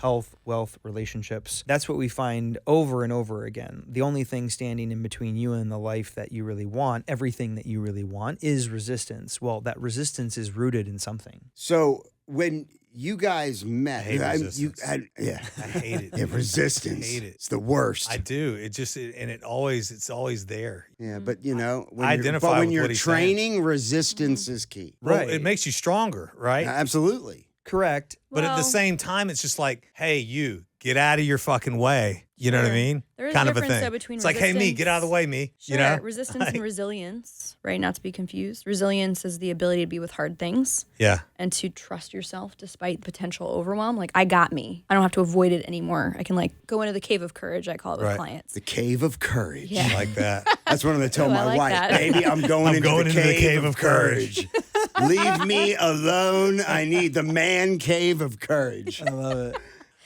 health, wealth, relationships. That's what we find over and over again. The only thing standing in between you and the life that you really want, everything that you really want, is resistance. Well, that resistance is rooted in something. So when you guys met, I hate resistance. I hate it. Yeah, resistance. I hate it. It's the worst. I do. It's always there. Yeah, but you know, when Identify with you're what he's training, resistance is key. Well, Right. it makes you stronger, right? Absolutely. Correct. But at the same time, it's just like, hey, you get out of your fucking way. You know what I mean? There is kind a of a difference, thing. though, between it's like, hey, me, get out of the way, me. Sure, You know? resistance and resilience, right? Not to be confused. Resilience is the ability to be with hard things. Yeah. And to trust yourself despite potential overwhelm. Like, I got me. I don't have to avoid it anymore. I can go into the cave of courage, I call it with clients. The cave of courage. Yeah. I like that. That's what I'm going to tell my like wife. that. Baby, I'm going into the cave of courage. Leave me alone. I need the man cave of courage. I love it.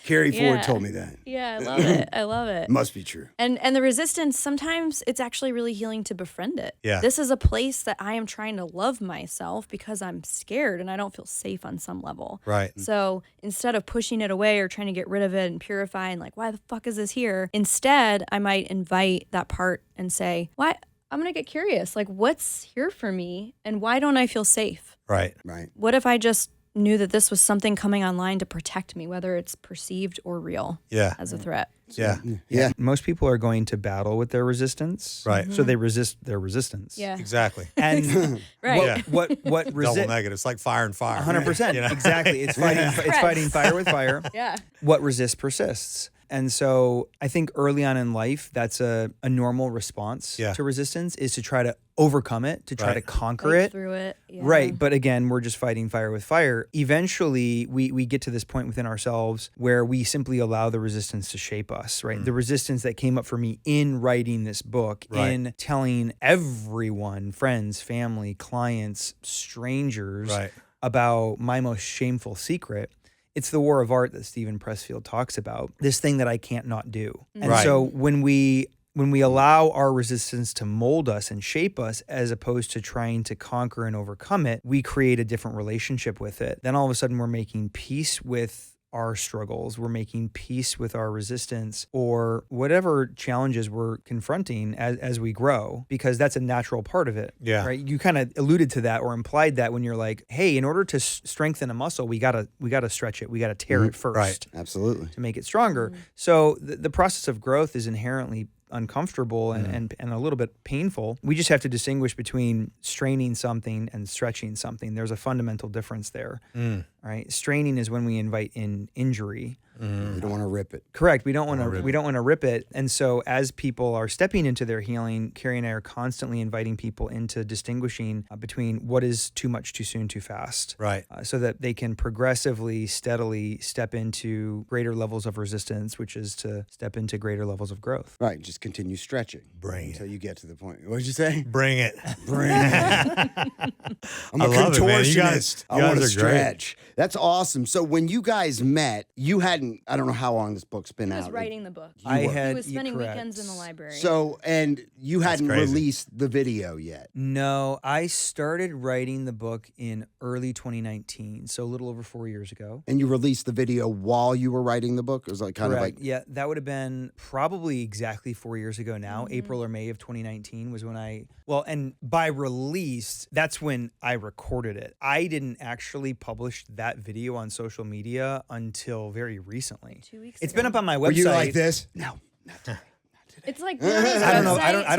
Keri Ford told me that. Yeah, I love it. I love it. Must be true. And the resistance, sometimes it's actually really healing to befriend it. Yeah. This is a place that I am trying to love myself because I'm scared and I don't feel safe on some level. Right. So instead of pushing it away or trying to get rid of it and purify and why the fuck is this here? Instead, I might invite that part and say, why? I'm going to get curious. What's here for me and why don't I feel safe? Right. Right. What if I just knew that this was something coming online to protect me, whether it's perceived or real as a threat? Yeah. Yeah. Most people are going to battle with their resistance. Right. So they resist their resistance. Yeah. Exactly. And Right. what Double negative. It's like fire and fire. 100%. You know? Exactly. It's fighting fire with fire. Yeah. What resists persists. And so I think early on in life, that's a normal response to resistance, is to try to overcome it, to try to conquer it. Through it. Yeah. Right. But again, we're just fighting fire with fire. Eventually, we get to this point within ourselves where we simply allow the resistance to shape us, right? The resistance that came up for me in writing this book, in telling everyone, friends, family, clients, strangers, about my most shameful secret. It's the war of art that Stephen Pressfield talks about, this thing that I can't not do. And so when we allow our resistance to mold us and shape us, as opposed to trying to conquer and overcome it, we create a different relationship with it. Then all of a sudden we're making peace with our struggles, we're making peace with our resistance, or whatever challenges we're confronting as we grow, because that's a natural part of it. Yeah. Right. You kind of alluded to that or implied that when you're like, hey, in order to strengthen a muscle, we gotta stretch it. We gotta tear it first. Right. Absolutely. To make it stronger. So the process of growth is inherently uncomfortable and a little bit painful. We just have to distinguish between straining something and stretching something. There's a fundamental difference there. Right? Straining is when we invite in injury. You don't want to rip it. Correct. We don't want to rip it. And so as people are stepping into their healing, Keri and I are constantly inviting people into distinguishing between what is too much, too soon, too fast. Right. So that they can progressively, steadily step into greater levels of resistance, which is to step into greater levels of growth. Right. Just continue stretching. Bring until you get to the point. What did you say? Bring it. Bring it. I'm a contortionist. I want to stretch. That's awesome. So when you guys met, you hadn't, I don't know how long this book's been out. He was writing the book. He was spending weekends in the library. So, and you hadn't released the video yet. No, I started writing the book in early 2019, so a little over 4 years ago. And you released the video while you were writing the book? It was kind of like... Yeah, that would have been probably exactly 4 years ago now. April or May of 2019 was when and by release, that's when I recorded it. I didn't actually publish that video on social media until very recently. 2 weeks It's ago. been up on my website. Were you like this? No, not today. It's like I don't know that I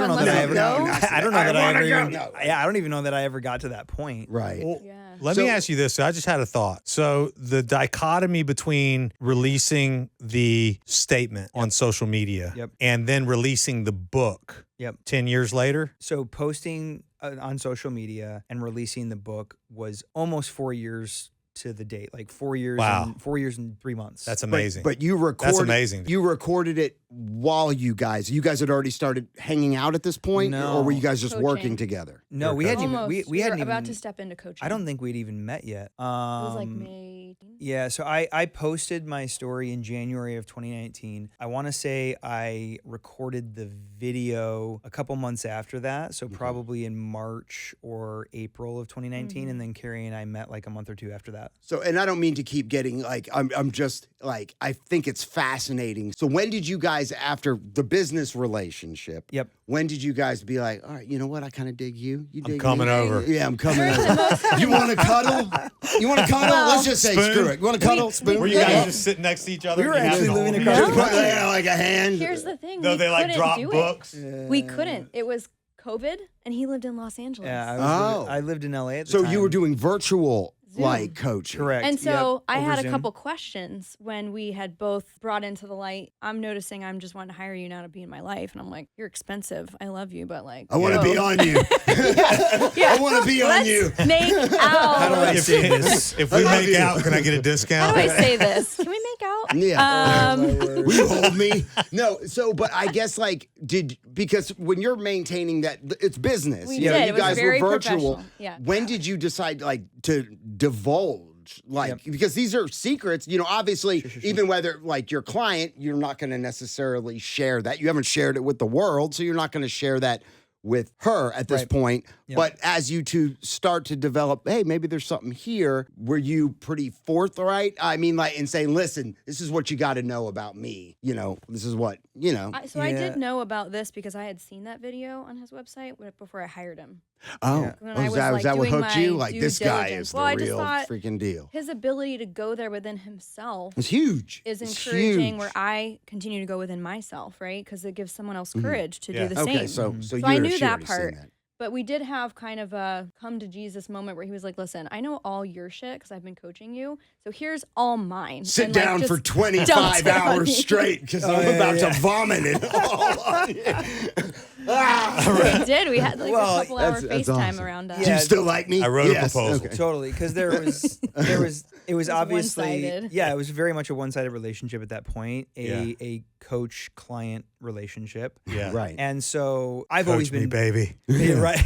don't even know that I ever got to that point. Right. Well, let me ask you this. I just had a thought. So the dichotomy between releasing the statement on social media and then releasing the book 10 years later? So posting on social media and releasing the book was almost 4 years to the date, like 4 years. Wow. 4 years and 3 months. That's amazing. But you recorded. That's amazing. You recorded it while you guys had already started hanging out at this point, or were you guys just working together? No, we hadn't even. We hadn't even about to step into coaching. I don't think we'd even met yet. It was like May. Yeah, so I posted my story in January of 2019. I want to say I recorded the video a couple months after that, so probably in March or April of 2019, and then Keri and I met like a month or two after that. So, and I don't mean to keep getting like, I'm just like, I think it's fascinating. So when did you guys, after the business relationship, when did you guys be like, all right, you know what, I kind of dig you. You dig I'm coming me. over. Yeah, I'm coming over. You want to cuddle? You want to cuddle? Well, Let's just say spoon? screw it. You want to cuddle? Spoon? Were you guys just sitting next to each other? We were and you actually had living the whole across meeting? the Yeah, like a hand. Here's the thing. No, we they like couldn't drop do books. We couldn't. It was COVID, and he lived in Los Angeles. Yeah, I lived in LA at the So time. you were doing virtual Zoom. like coaching. Correct. And so I over had a Zoom. couple questions when we had both brought into the light. I'm noticing I'm just wanting to hire you now to be in my life. And I'm like, you're expensive. I love you, but like, I want to be on you. yeah. I want to be on Let's you. make out. How do I say this? If we love make you. out, can I get a discount? How do I say this? Can we make out? Yeah. Will you hold me? No. So, but I guess like, because when you're maintaining that, it's business. We You know, did. you It was guys very were virtual. professional. Yeah. When did you decide like to divulge? Like, because these are secrets, you know, obviously, even whether like your client, you're not going to necessarily share that. You haven't shared it with the world, so you're not going to share that with her at this point. But as you two start to develop, hey, maybe there's something here, were you pretty forthright? I mean, like, in saying, listen, this is what you got to know about me. You know, this is what, you know. I did know about this because I had seen that video on his website before I hired him. Oh, When oh, I is was, that, like, is that what doing hooked my you? Like, due this guy diligence. is Well, I the just real thought freaking deal. His ability to go there within himself It's huge. is It's encouraging, huge. where I continue to go within myself, right? Because it gives someone else courage to do the Okay, same. so I you're knew she that already seen part. that. But we did have kind of a come to Jesus moment where he was like, listen, I know all your shit because I've been coaching you. So here's all mine. Sit And, like, down for just 25 dumped it on hours me. straight because I'm about to vomit it all on you. We did. We had like a couple hour that's FaceTime awesome. around Do you still like me? I wrote a Yes. proposal. Okay. Totally, because it was obviously one-sided. it was very much a one-sided relationship at that point, a coach client relationship. Yeah. Right. And so I've Coach always me, been baby. Yeah, right.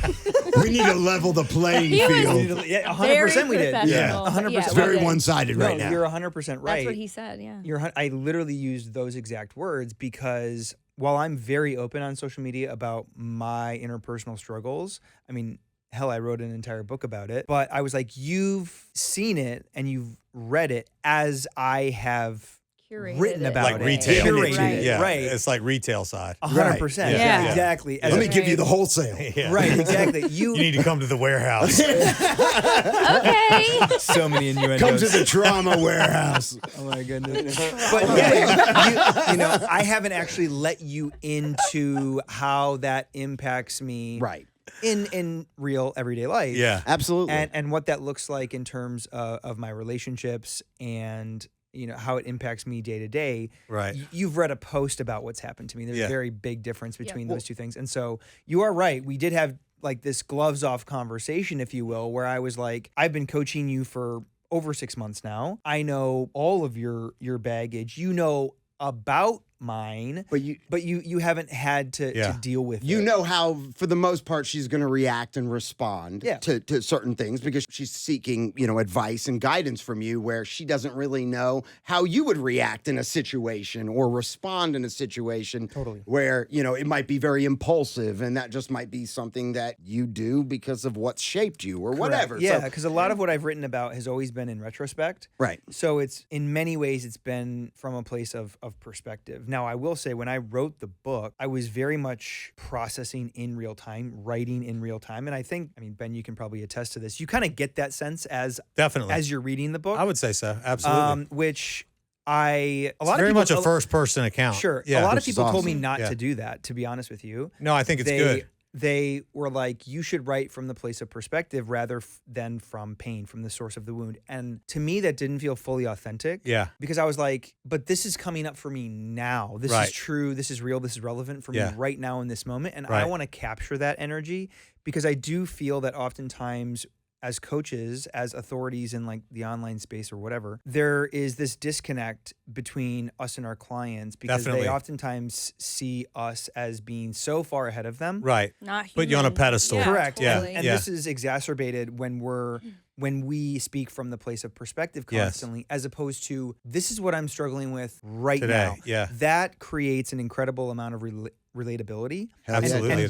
We need to level the playing He was field. Yeah, 100% very we did. professional, but 100%. yeah, It's we very did. one-sided No, right now. you're 100% right. That's what he said. Yeah. I literally used those exact words because while I'm very open on social media about my interpersonal struggles, I mean, hell, I wrote an entire book about it, but I was like, you've seen it and you've read it as I have Curated written it. about Like it. retail. Curated Right. it. Yeah. Right. It's like retail side. 100%. Right. Yeah. Exactly. Let me give you the wholesale. Yeah. Right, exactly. You need to come to the warehouse. Okay. So many innuendos. Come to the trauma warehouse. Oh my goodness. But yeah, you know, I haven't actually let you into how that impacts me Right. in real everyday life. Yeah. Absolutely. And what that looks like in terms of my relationships and you know how it impacts me day to day. Right. You've read a post about what's happened to me. There's Yeah. a very big difference between Well- those two things. And so you are right. We did have like this gloves off conversation, if you will, where I was like, I've been coaching you for over 6 months now. I know all of your baggage. You know about mine, but you haven't had to deal with you it. know how, for the most part, she's going to react and respond Yeah. to certain things because she's seeking, you know, advice and guidance from you where she doesn't really know how you would react in a situation or respond in a situation where, you know, it might be very impulsive and that just might be something that you do because of what's shaped you or whatever. Yeah, So- because a lot of what I've written about has always been in retrospect. Right. So it's in many ways it's been from a place of perspective. Now I will say when I wrote the book, I was very much processing in real time, writing in real time. And I think, I mean, Ben, you can probably attest to this. You kind of get that sense as you're reading the book. I would say so. Absolutely. Which a lot of very people, much a first person account. Sure. Yeah. A lot of Which is people told me awesome. not to do that, to be honest with you. No, I think it's good. They were like, you should write from the place of perspective rather than from pain, from the source of the wound. And to me, that didn't feel fully authentic. Yeah. Because I was like, but this is coming up for me now. This Right. is true. This is real. This is relevant for me right now in this moment. And I Right. want to capture that energy because I do feel that oftentimes as coaches, as authorities in like the online space or whatever, there is this disconnect between us and our clients because Definitely. they oftentimes see us as being so far ahead of them. Right. Not Put you on a human. pedestal. Yeah, Correct. Totally. And this is exacerbated when we're when we speak from the place of perspective constantly, as opposed to this is what I'm struggling with right Today, now. That creates an incredible amount of relatability. Absolutely,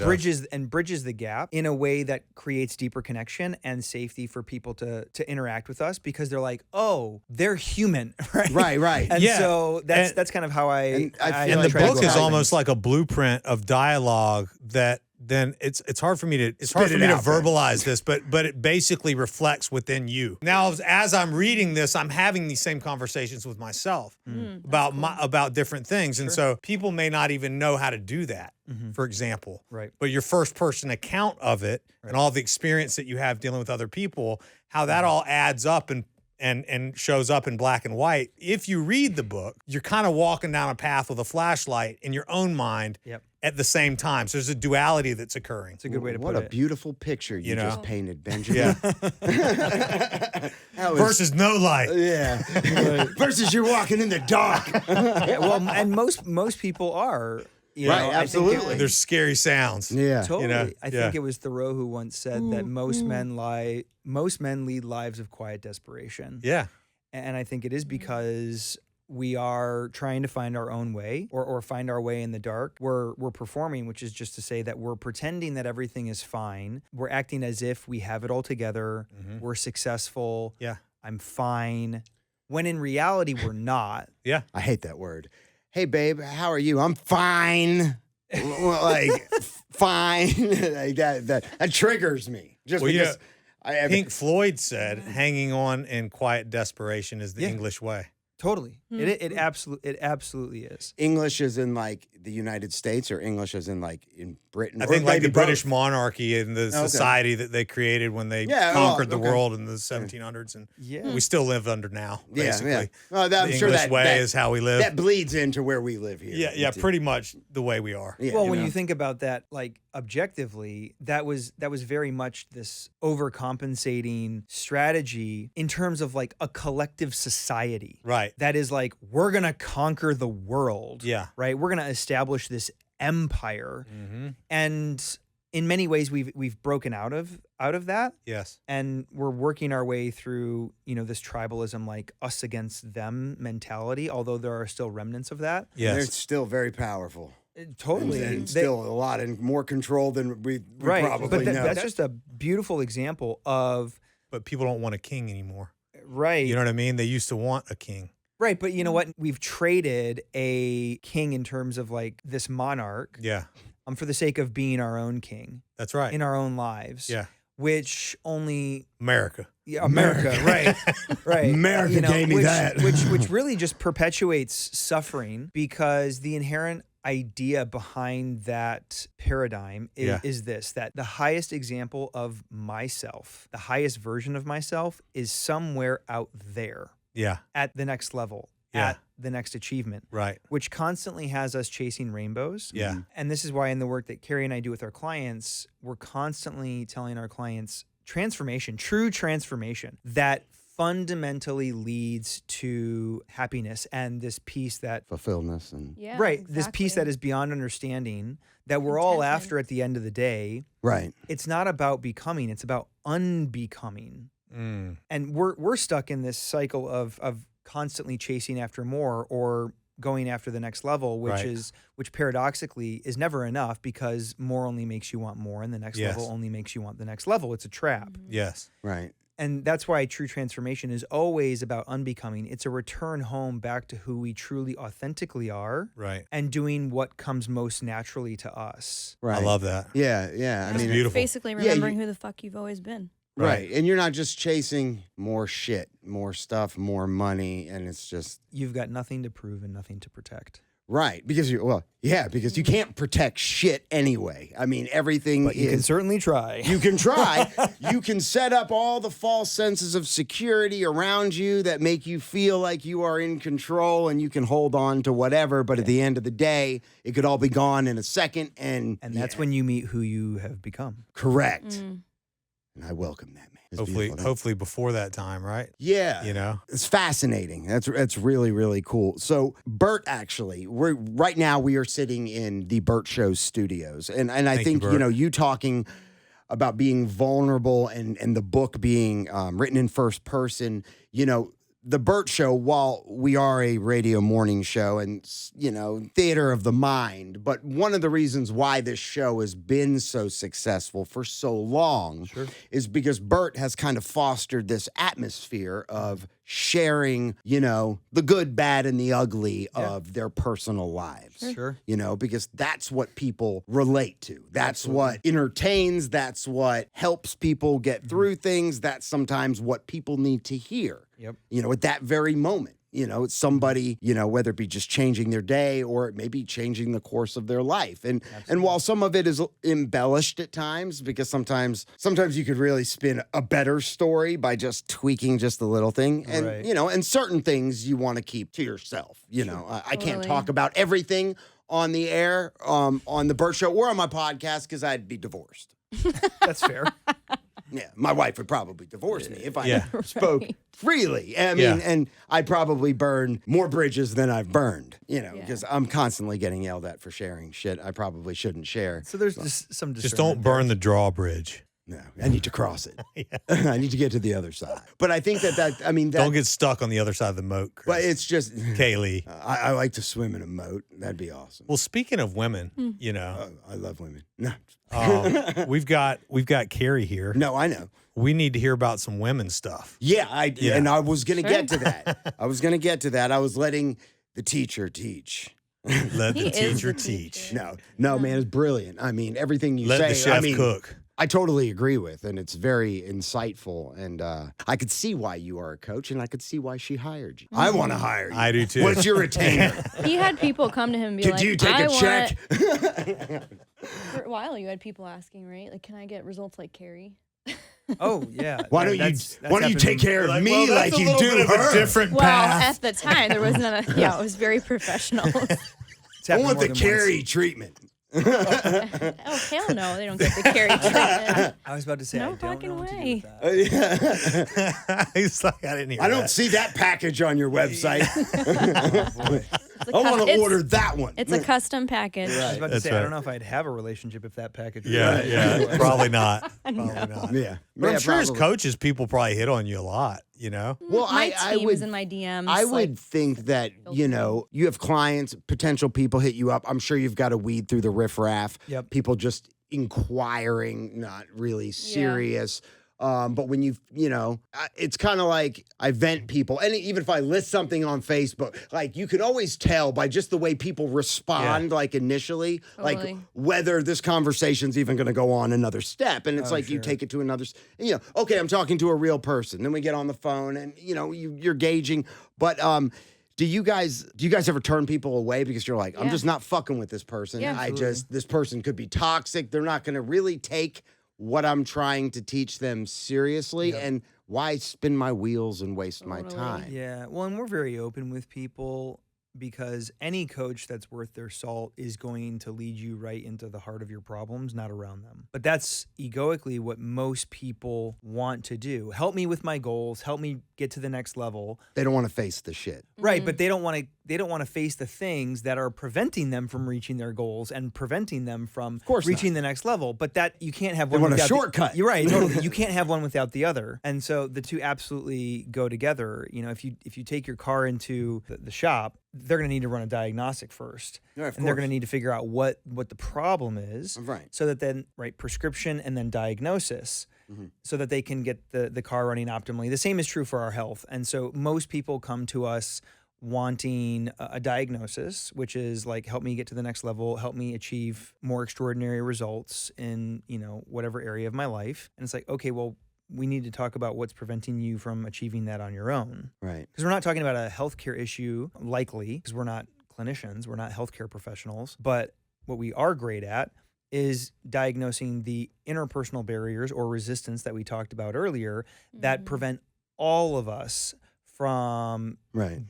and bridges the gap in a way that creates deeper connection and safety for people to interact with us, because they're like, oh, they're human, right. And so that's kind of how I and the book is almost like a blueprint of dialogue that then it's hard for me to verbalize this, but it basically reflects within you. Now, as I'm reading this, I'm having these same conversations with myself about different things, and so people may not even know how to do that. For example, but your first person account of it and all the experience that you have dealing with other people, how that all adds up and shows up in black and white. If you read the book, you're kind of walking down a path with a flashlight in your own mind at the same time. So there's a duality that's occurring. It's a good way to put it. What a beautiful picture you just painted, Benjamin. Versus no light. Yeah. Versus you're walking in the dark. Well, and most people are. You know, absolutely. There's scary sounds. Yeah. Totally. You know? I think it was Thoreau who once said that most men lead lives of quiet desperation. Yeah. And I think it is because we are trying to find our own way or find our way in the dark. We're performing, which is just to say that we're pretending that everything is fine. We're acting as if we have it all together. We're successful. Yeah. I'm fine. When in reality, we're not. Yeah. I hate that word. Hey, babe, how are you? I'm fine. Like, fine. Like that triggers me. Just because Pink Floyd said, hanging on in quiet desperation is the English way. Totally. It absolutely is. English is in like the United States, or English is in like in Britain? I think like the British monarchy and the society that they created when they conquered the world in the 1700s, and we still live under now, basically. Yeah. Well, the English way is how we live. That bleeds into where we live here. Yeah, pretty much the way we are. Yeah, well, when you think about that, like objectively, that was very much this overcompensating strategy in terms of like a collective society. Right. That is like, we're going to conquer the world. Yeah. Right. We're going to establish this empire. And in many ways we've broken out of that. Yes. And we're working our way through, this tribalism, like us against them mentality, although there are still remnants of that. Yes. They're still very powerful. Totally. And still a lot and more control than we probably know. That's just a beautiful example of... But people don't want a king anymore. Right. You know what I mean? They used to want a king. Right, but you know what? We've traded a king in terms of like this monarch. Yeah. For the sake of being our own king. That's right. In our own lives. Yeah. Which only... America. Yeah, America. Right. America gave me that. which really just perpetuates suffering, because the inherent idea behind that paradigm is this, that the highest example of myself, the highest version of myself, is somewhere out there. Yeah. At the next level. Yeah. At the next achievement. Right. Which constantly has us chasing rainbows. Yeah. And this is why in the work that Keri and I do with our clients, we're constantly telling our clients transformation, true transformation, that fundamentally leads to happiness and this peace that... fulfillment. And this peace that is beyond understanding, that we're all after at the end of the day. Right. It's not about becoming, it's about unbecoming. And we're stuck in this cycle of constantly chasing after more or going after the next level, which paradoxically is never enough, because more only makes you want more, and the next level only makes you want the next level. It's a trap. Yes. Right. And that's why true transformation is always about unbecoming. It's a return home back to who we truly authentically are. Right. And doing what comes most naturally to us. Right. I love that. Yeah. I mean, beautiful. Basically remembering who the fuck you've always been. Right. And you're not just chasing more shit, more stuff, more money, and it's just... You've got nothing to prove and nothing to protect. Right. Because because you can't protect shit anyway. I mean, everything But you can certainly try. You can try. You can set up all the false senses of security around you that make you feel like you are in control and you can hold on to whatever. But at the end of the day, it could all be gone in a second. And that's when you meet who you have become. Correct. And I welcome that, man. Hopefully before that time, right? Yeah. It's fascinating. That's really, really cool. So Bert, actually, right now we are sitting in the Bert Show studios. And I think, you talking about being vulnerable and the book being written in first person, you know, the Burt Show, while we are a radio morning show and, you know, theater of the mind, but one of the reasons why this show has been so successful for so long is because Burt has kind of fostered this atmosphere of sharing, you know, the good, bad, and the ugly of their personal lives. Sure. You know, because that's what people relate to. That's what entertains. That's what helps people get through things. That's sometimes what people need to hear. Yep. You know, at that very moment. You know, it's somebody, you know, whether it be just changing their day or it may be changing the course of their life. And while some of it is embellished at times, because sometimes you could really spin a better story by just tweaking just a little thing. And, you know, and certain things you want to keep to yourself. You know, I can't talk about everything on the air, on the Burt Show or on my podcast because I'd be divorced. That's fair. Yeah, my wife would probably divorce me if I spoke freely. I mean, and I'd probably burn more bridges than I've burned, you know, because I'm constantly getting yelled at for sharing shit I probably shouldn't share. So there's just some Just don't burn the drawbridge. No, I need to cross it. I need to get to the other side. But I think I mean, don't get stuck on the other side of the moat, Chris. But it's just Kaylee. I like to swim in a moat. That'd be awesome. Well, speaking of women, you know, I love women. No, we've got Keri here. no, I know. We need to hear about some women stuff. Yeah, and I was gonna get to that. I was gonna get to that. I was letting the teacher teach. Let the He is teacher the teach. teacher. No, man, it's brilliant. I mean, everything you Let say. the chef I mean, cook. I totally agree with, and it's very insightful. And I could see why you are a coach, and I could see why she hired you. I want to hire you. I do too. What's your retainer? He had people come to him and be Could like, you take I a check? For a while, you had people asking, right? Like, can I get results like Keri? Oh yeah. Why don't you take care of me well, like you do her? A different Well, path. at the time, there was none of, it was very professional. I want the Keri treatment. Oh, hell no, they don't get the Keri treatment. I was about to say, No I don't fucking know what to do way. with that. He's like, I didn't hear I don't that. see that package on your website. I want to order that one. It's a custom package. I was about to That's say, right. I don't know if I'd have a relationship if that package. was Yeah, right. yeah, probably not. Probably not. Yeah. But I'm Yeah, sure as probably. coaches, people probably hit on you a lot, you know? Well, My I team would is in my DMs. I like, would think that, you know, you have clients, potential people hit you up. I'm sure you've got to weed through the riffraff. Yep. People just inquiring, not really serious. But when you know, it's kind of like I vent people. And even if I list something on Facebook, like you could always tell by just the way people respond, like initially, like Totally. whether this conversation's even going to go on another step. And it's like you take it to another, you know, okay, I'm talking to a real person. Then we get on the phone and, you know, you're gauging. But, do you guys ever turn people away because you're like, I'm just not fucking with this person. Yeah. This person could be toxic. They're not going to really take what I'm trying to teach them seriously. And why spin my wheels and waste my time? Yeah. Well, and we're very open with people because any coach that's worth their salt is going to lead you right into the heart of your problems, not around them. But that's egoically what most people want to do. Help me with my goals. Help me get to the next level. They don't want to face the shit. Right, but they don't want to face the things that are preventing them from reaching their goals and preventing them from reaching the next level. But that you can't have one want a without shortcut. You're right, totally. You can't have one without the other. And so the two absolutely go together. You know, if you take your car into the shop, they're going to need to run a diagnostic first. Yeah, of and they're course. going to need to figure out what the problem is. Right. So that then, prescription and then diagnosis. So that they can get the car running optimally. The same is true for our health. And so most people come to us wanting a diagnosis, which is like, help me get to the next level, help me achieve more extraordinary results in, you know, whatever area of my life. And it's like, okay, well, we need to talk about what's preventing you from achieving that on your own. Right. Because we're not talking about a healthcare issue, likely, because we're not clinicians, we're not healthcare professionals. But what we are great at is diagnosing the interpersonal barriers or resistance that we talked about earlier that prevent all of us from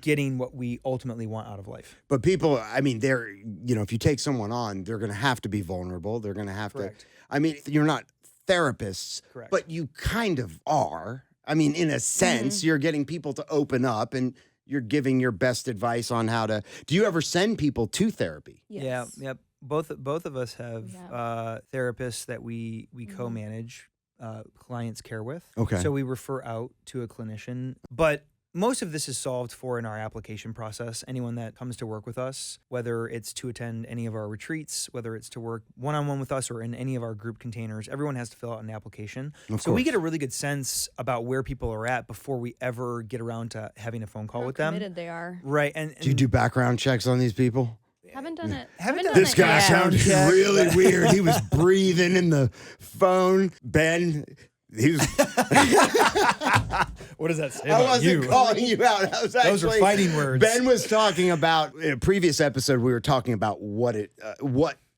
getting what we ultimately want out of life. But people, I mean, they're, you know, if you take someone on, they're going to have to be vulnerable. They're going to have to, I mean, you're not therapists, but you kind of are. I mean, in a sense, you're getting people to open up and you're giving your best advice on how to, do you ever send people to therapy? Yes. Yeah. Yep. both of us have therapists that we co-manage clients' care with. Okay. So we refer out to a clinician, but most of this is solved for in our application process. Anyone that comes to work with us, whether it's to attend any of our retreats, whether it's to work one-on-one with us or in any of our group containers, everyone has to fill out an application. So we get a really good sense about where people are at before we ever get around to having a phone call with them. How committed they are. Right. And Do you do background checks on these people? Haven't done it. Haven't done This it guy yet. sounded really weird. He was breathing in the phone. Ben, he was. What does that say I about wasn't you? calling you out. I was actually, Those are fighting words. Ben was talking about in a previous episode. We were talking about what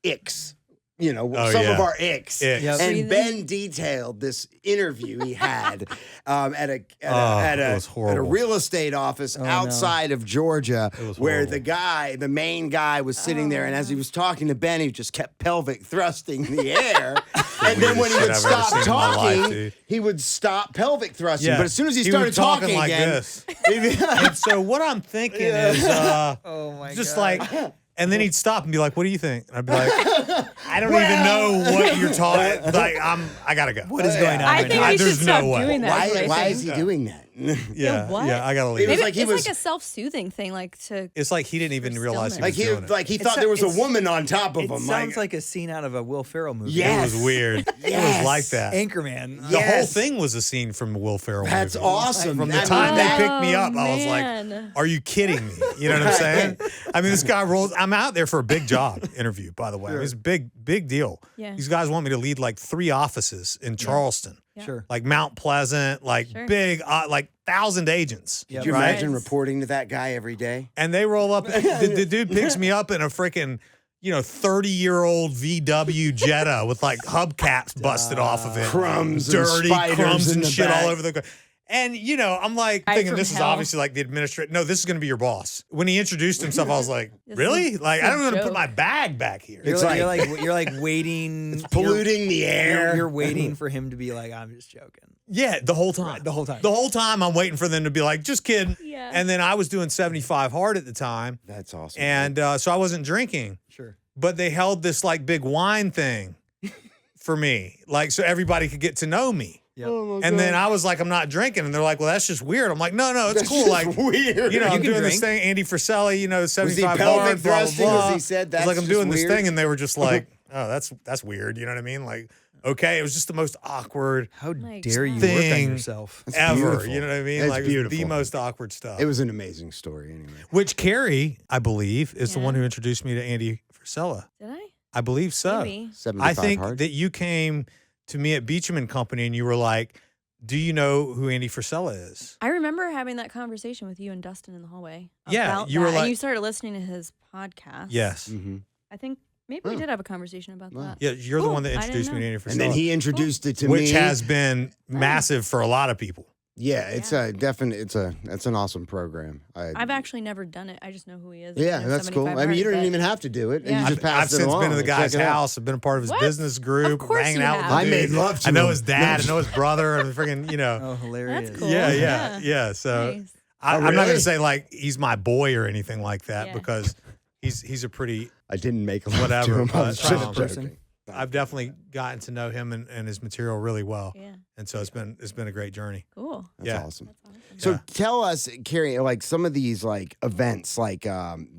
icks. You know, some of our icks. Yep. And Ben detailed this interview he had at a real estate office outside of Georgia, where the main guy was sitting there, and as he was talking to Ben, he just kept pelvic thrusting in the air. And then when he would stop talking, he would stop pelvic thrusting. Yeah. But as soon as he He started was talking talking like again, this. And so what I'm thinking is Oh my just God. like, and then he'd stop and be like, "What do you think?" And I'd be like, "I don't even know what you're talking. Like, I gotta go. What is going on I right think now? we should There's stop no way. doing that. is what I why think. is he doing that? Yeah, what? I gotta leave. It was Maybe like he it's was- like a self-soothing thing, like to. It's like he didn't even realize he was doing it. Like he thought there was a woman on top of It him. sounds like a scene out of a Will Ferrell movie. Yes. It was weird. It Yes. was like that. Anchorman. The whole Yes. thing was a scene from a Will Ferrell That's movie. awesome. From the I mean, time that- they picked me up, I was man. like, "Are you kidding me?" You know what I'm saying? I mean, this guy rolls. I'm out there for a big job interview, by the way. I mean, it's a big deal. Yeah. These guys want me to lead like 3 offices in Charleston, Sure. like Mount Pleasant, like big, like 1,000 agents. Yep. Could you right? imagine reporting to that guy every day? And they roll up. The dude picks me up in a freaking, 30-year-old VW Jetta with like hubcaps busted off of it, Crumbs and dirty spiders crumbs in and the shit back. all over the car. And I'm like Right thinking from this is hell. obviously like the administrator. No, this is going to be your boss. When he introduced himself, I was like, This really? is Like a I don't want to joke. put my bag back here. You're It's you're like waiting. Polluting the air. You're waiting for him to be like, I'm just joking. Yeah, the whole time. The whole time. The whole time I'm waiting for them to be like, just kidding. Yeah. And then I was doing 75 hard at the time. That's awesome. And so I wasn't drinking. Sure. But they held this like big wine thing for me, like so everybody could get to know me. Yep. And then I was like, I'm not drinking. And they're like, well, that's just weird. I'm like, no, it's That's cool. just Like, weird. I'm can doing this drink. thing. Andy Friselli, 75 pelvic hard, blah, blah, thrusting, blah. as he said? It's That's like I'm just doing this weird? thing. And they were just like, oh, that's weird. You know what I mean? Like, okay. It was just the most awkward How My dare you God. work on Thing. yourself? ever. beautiful. You know what I mean? It's Like, it was the beautiful. most awkward stuff. It was an amazing story anyway. Which Keri, I believe, is the Yeah. one who introduced me to Andy Frisella. Did I? I believe so. Maybe. 75 I think hard. that you came to me at Beecham and Company and you were like, do you know who Andy Frisella is? I remember having that conversation with you and Dustin in the hallway. Yeah, about you were that, and like- you started listening to his podcast. Yes. Mhm. I think maybe we did have a conversation about that. Yeah, you're the Cool. one that I didn't introduced me to know. Andy Frisella. And then he introduced it to which me. has been massive for a lot of people. Yeah, it's a definite. It's an awesome program. I've actually never done it. I just know who he is. Yeah, and that's cool. 75 I mean, you Hard, don't but- even have to do it. Yeah. You just I've pass it since along. been to the Check guy's it out. house. I've been a part of his What? business group, Of course hanging you out with have. the I dude. made love to I know him. his dad. I know his brother. and freaking, Oh, hilarious. That's cool. Yeah. So Nice. I'm not really? going to say like he's my boy or anything like that Yeah. because he's a pretty. I didn't make love Whatever, to him. I was but, just um, joking. I've definitely gotten to know him and his material really well, Yeah. and so it's been a great journey. Cool. That's Yeah. awesome. That's awesome. So Yeah. tell us, Keri, like some of these like events, like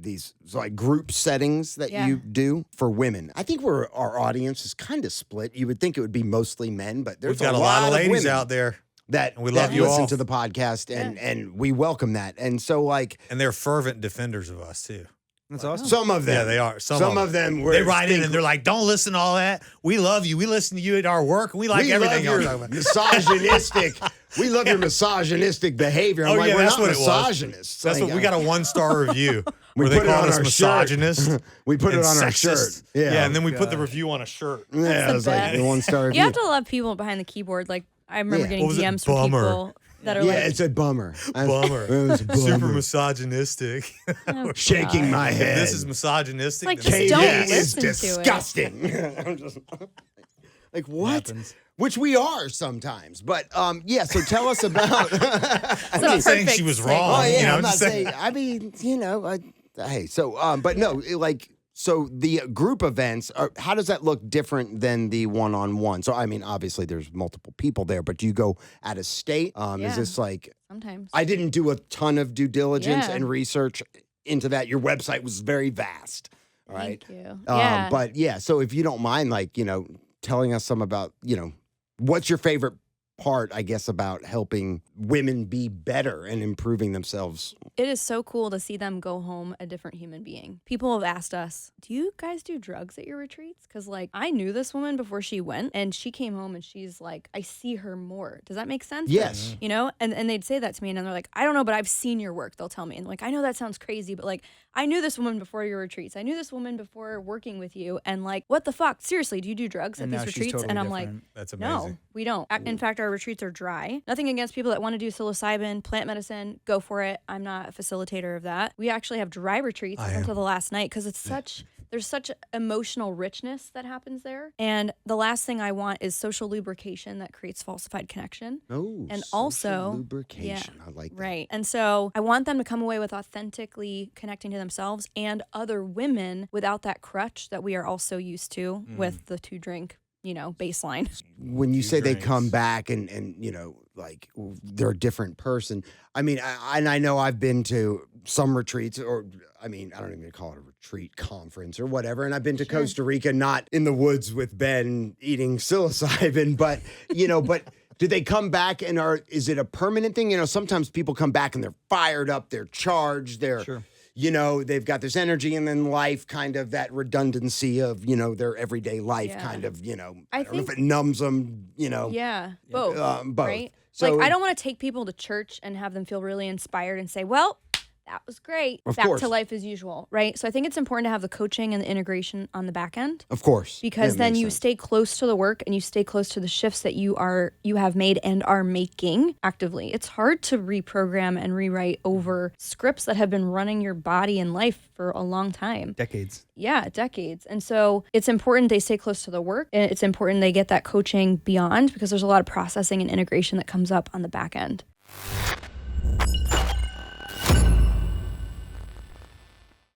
these like group settings that Yeah. you do for women. I think our audience is kind of split. You would think it would be mostly men, but there's We've got a lot of ladies women out there, that and we love that you listen all. to the podcast, and we welcome that. And so like and they're fervent defenders of us too. That's awesome. some of them, Yeah, they are. Some of them were they write in and they're like, "Don't listen to all that. We love you. We listen to you at our work, and we like we everything love you're your talking about." misogynistic. We love your misogynistic behavior. I'm Oh, like, yeah, we're that's not what it was. misogynists. That's Like, what we got a 1-star review We where they put it call on us our shirt. misogynist. We put it and on our sexist. shirt. Yeah. and then we put the God. review on a shirt. Yeah, That's it was the like best. the 1-star. You have to love people behind the keyboard. Like I remember Yeah. getting What was it? DMs from Bummer. people that are Yeah, like, it's a bummer. Bummer. It was a bummer. Super misogynistic. oh, Shaking God. my If head. this is misogynistic. Like, then just it's don't yes. is listen to it. disgusting. I'm just like what? Happens. Which we are sometimes, but yeah. So tell us about. I'm not saying she was wrong. Oh yeah, you know, I'm I'm not just saying. saying. I mean, hey. So, but no, like So the group events, how does that look different than the one-on-one? So, I mean, obviously there's multiple people there, but do you go out of state? Is this like... Sometimes. I didn't do a ton of due diligence Yeah. and research into that. Your website was very vast. All right. Thank you. Yeah. But yeah, so if you don't mind, like, telling us some about, what's your favorite part, I guess, about helping women be better and improving themselves? It is so cool to see them go home a different human being. People have asked us, do you guys do drugs at your retreats? Because, like, I knew this woman before she went, and she came home and she's like, I see her more. Does that make sense? Yes. And they'd say that to me, and they're like, I don't know, but I've seen your work, they'll tell me. And like, I know that sounds crazy, but like, I knew this woman before your retreats. I knew this woman before working with you. And like, what the fuck? Seriously, do you do drugs at these retreats? Totally and I'm different. like, That's amazing. no, we don't. In fact, our retreats are dry. Nothing against people that want to do psilocybin, plant medicine, go for it. I'm not a facilitator of that. We actually have dry retreats up until the last night because there's such emotional richness that happens there. And the last thing I want is social lubrication that creates falsified connection. Oh, and social also lubrication. I like that. Right. And so I want them to come away with authentically connecting to themselves and other women without that crutch that we are also used to with the 2-drink, baseline. When you say drinks. they come back and like they're a different person, I mean, I know I've been to some retreats, or I mean, I don't even call it a retreat, conference or whatever. And I've been to Costa Rica, not in the woods with Ben eating psilocybin, but, but do they come back and is it a permanent thing? Sometimes people come back and they're fired up, they're charged, they've got this energy, and then life kind of that redundancy of, their everyday life kind of, I don't know if it numbs them, Yeah, both. Both. Right? So, like, I don't want to take people to church and have them feel really inspired and say, well, that was great. Of Back course. to life as usual, right? So I think it's important to have the coaching and the integration on the back end. Of course. Because Yeah, then makes you sense. stay close to the work and you stay close to the shifts that you have made and are making actively. It's hard to reprogram and rewrite over scripts that have been running your body and life for a long time. Decades. Yeah, decades. And so it's important they stay close to the work, and it's important they get that coaching beyond, because there's a lot of processing and integration that comes up on the back end.